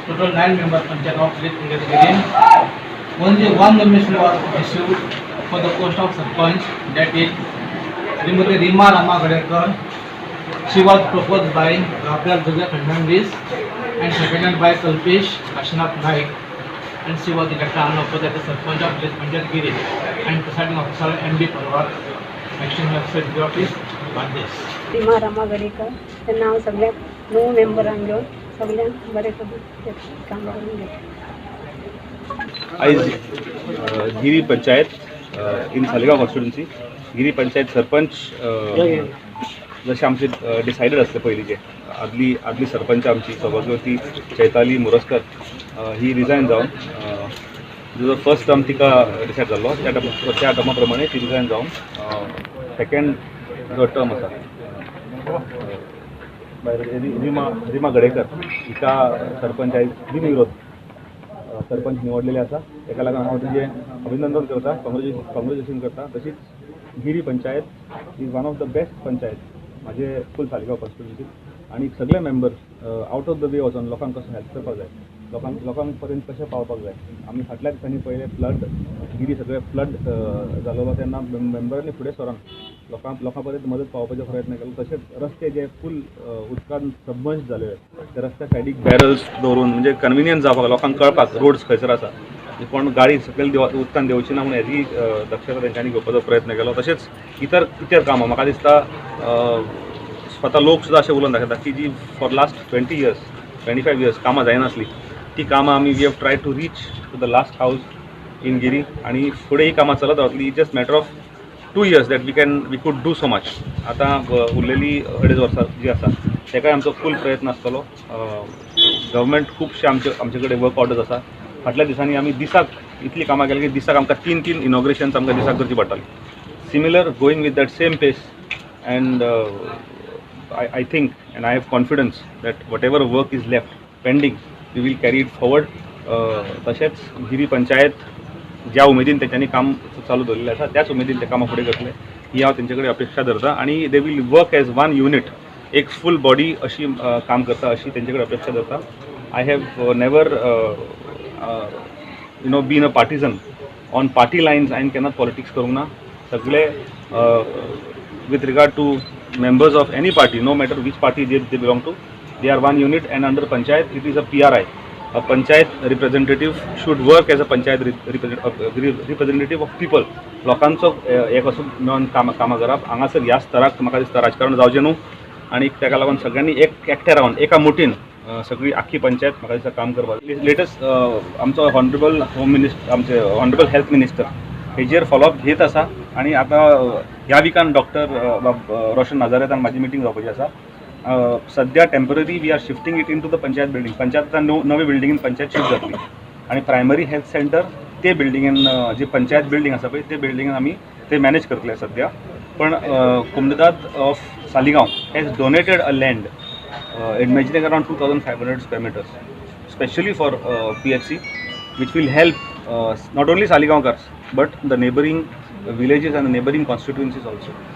total 9 members Panchayat of Giri. Only one nomination was issued for the post of Sarpanch, that is Srimati Rima Rama Gadekar. She was proposed by Gabriel Joseph Fernandez and seconded by Kalpesh Kashinath Naik, and she was elected on the Sarpanch of Panchayat Giri and presiding officer MD Parwar. Extension officer office Bangladesh. सीमा रमा गडेकर त्यांना हांव सगळ्यात 9 मेंबरांक घेवन सगळ्यांक बरें करून काम करून घेतलें. आयज गिरी पंचायत इन सालिगांव कॉन्स्टिट्युन्सी गिरी पंचायत सरपंच जशें आमचे डिसायडेड आसले पयलींचे आदली सरपंच आमची सभापती चैताली मोरजकर ही रिजायन जावन जो फर्स्ट टर्म तिका डिसायड जाल्लो त्या टर्मा प्रमाणे ती रिजायन जावन सेकंड जो टर्म आसा रिमा गडेकर हिका सरपंच आयज बिनविरोध सरपंच निवडलेले आसा. ताका लागून हांव तुजें अभिनंदन करता, कॉंग्रेच्युलेशन करता. तशीच Giri panchayat is one of the best panchayat म्हाजे फूल सालिगांव कॉन्स्टिट्युन्सींत आनी सगळे member out of the way वचून लोकांक कसो हेल्प करपाक जाय, लोकांक पर्यंत कशें पावपाक जाय. आमी फाटल्या दिसांनी पयले फ्लड गिरी सगळे फ्लड जाल्लो तेन्ना मेंबरांनी फुडें सरून लोकां पर्यंत मदत पावपाचो प्रयत्न केलो. तशेंच रस्ते जे फूल उदकान सबमर्ज जाले ते रस्त्या सायडीक बॅरल्स दवरून म्हणजे कन्विनियन्स जावपाक लोकांक कळपाक रोड्स खंयसर आसा, कोण गाडी सकयल उदकान देंवची ना म्हणून हेजी दक्षता तेंच्यांनी घेवपाचो प्रयत्न केलो. तशेंच इतर कामां म्हाका दिसता स्वता लोक सुद्दां अशें उलोवन दाखयता की जी फॉर लास्ट 25 years कामां जायनासली ती कामां आमी we have try to reach to the last house in Giri आनी फुडें ही कामां चलत रावतली. Just matter of 2 years that we could do so much. आतां उरलेली 2.5 वर्सां जी आसा तेकाय आमचो फूल प्रयत्न आसतलो. गव्हर्मेंट खुबशे आमचे कडेन वर्क ऑर्डर्स आसा. फाटल्या दिसांनी आमी दिसाक इतली कामां केली की दिसाक आमकां 3 इनॉग्रेशन्स आमकां दिसाक करची पडटाली. Similar going with that same pace and I think and I have confidence that whatever work is left pending we will carry it forward. तशेंच गिरी पंचायत ज्या उमेदीन तेंच्यांनी काम चालू दवरलेलें आसा त्याच उमेदीन ते कामां फुडें करतले ही हांव तेंचे कडेन अपेक्षा धरता आनी they will work as one unit, एक फूल बॉडी अशी काम करता अशी तेंचे कडेन अपेक्षा धरता. I have never been a partisan on party Lions. हांवें केन्नाच पॉलिटिक्स करूंक ना. सगळे with regard to members of any party, no matter which party they belong to, they are one unit, and under panchayat it is a PRI. A panchayat representative should work as a panchayat representative of people. लोकांचो एक असो मेळून कामां करप. हांगासर ह्या स्तराक म्हाका दिसता राजकारण जावचें न्हू आनी ताका लागून सगळ्यांनी एकठांय रावन एका मुठीन सगळी आख्खी पंचायत म्हाका दिसता काम करपाक. लेटस्ट आमचो हॉनरेबल होम मिनिस्टर, आमचे हॉनरेबल हेल्थ मिनिस्टर हेजेर फॉलोअप घेत आसा आनी आतां ह्या विकान डॉक्टर रोशन नाझारेतान म्हाजी मिटींग जावपाची आसा. सद्या temporary we are shifting it into the panchayat building. Panchayat नवी बिल्डिंगीन पंचायत शिफ्ट जातली आनी प्रायमरी हेल्थ सेंटर ते बिल्डिंगेन जी पंचायत बिल्डींग आसा पळय ते बिल्डिंगेन आमी ते मॅनेज करतले सद्या. पण कुमदाद of Saligao has donated a land measuring around 2500 square meters specially for PHC which will help not only Saligawkars but the neighboring villages and the neighboring constituencies also.